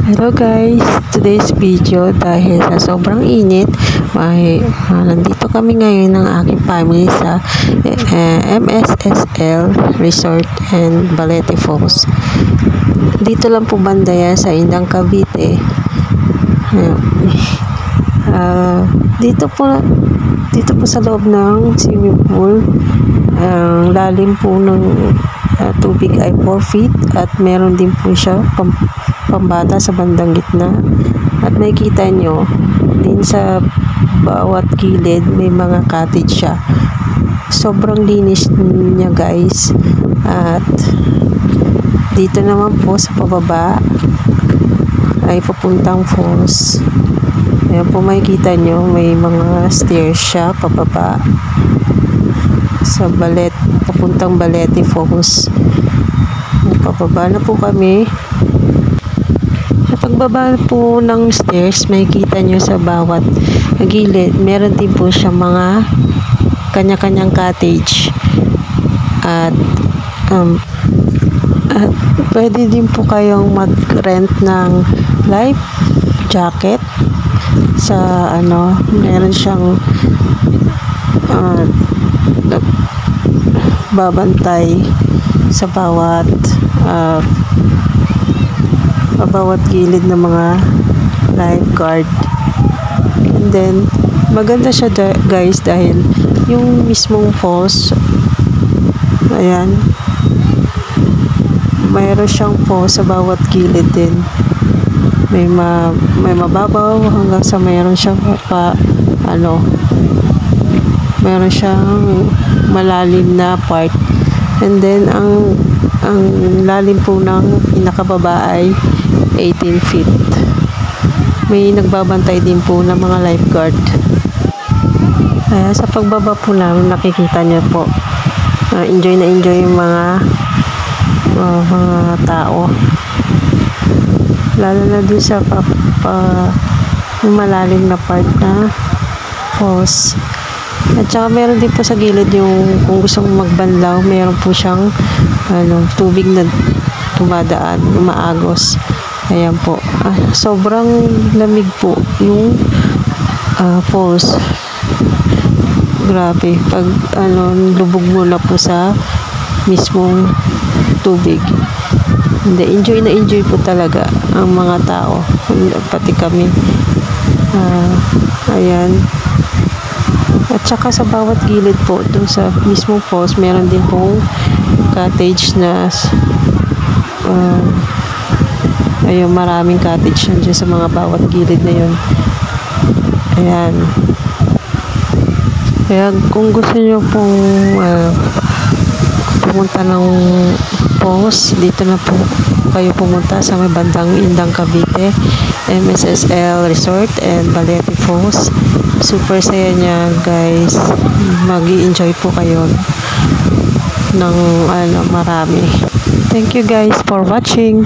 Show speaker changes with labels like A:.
A: Hello guys, today's video dahil sa sobrang init nandito kami ngayon ng aking family sa MSSL Resort and Balete Falls. Dito lang po banda yan sa Indang Cavite. Dito po sa loob ng swimming pool. Ang lalim po ng tubig ay 4 feet at meron din po siya pambata sa bandang gitna. At makikita nyo din sa bawat gilid may mga cottage siya. Sobrang linis niya guys. At dito naman po sa pababa ay papuntang falls. Ayan po makikita nyo may mga stairs siya pababa sa papuntang Balete Falls. Pababa na po kami. Sa pagbaba po ng stairs, makikita nyo sa bawat gilid, meron din po siya mga kanya-kanyang cottage. At pwede din po kayong mag-rent ng life jacket sa meron siyang babantay sa bawat gilid ng mga lifeguard. And then maganda siya guys dahil yung mismong falls, ayan, mayroon siyang falls sa bawat gilid din. May mababaw hanggang sa mayroon siyang meron siyang malalim na part. And then ang lalim po ng pinakababa ay 18 feet. May nagbabantay din po ng mga lifeguard. Sa pagbaba po namin nakikita niyo po enjoy na enjoy yung mga tao, lalo na dun sa malalim na part na falls. At saka meron din po sa gilid yung kung gusto mong magbanlaw, meron po siyang tubig na tumadaan, umaagos. Ayan po. Sobrang lamig po yung falls. Grabe. Pag lubog mo na po sa mismong tubig. Hindi, enjoy na enjoy po talaga ang mga tao. Pati kami. Ayan. At saka sa bawat gilid po, dun sa mismong falls, meron din pong cottage na ayun, maraming cottage dyan sa mga bawat gilid na yun. Ayan. Kaya kung gusto nyo pong pumunta ng falls, dito na po kayo pumunta sa may bandang Indang Cavite, MSSL Resort and Balete Falls. Super saya niya guys. Mag-i-enjoy po kayo ng marami. Thank you guys for watching.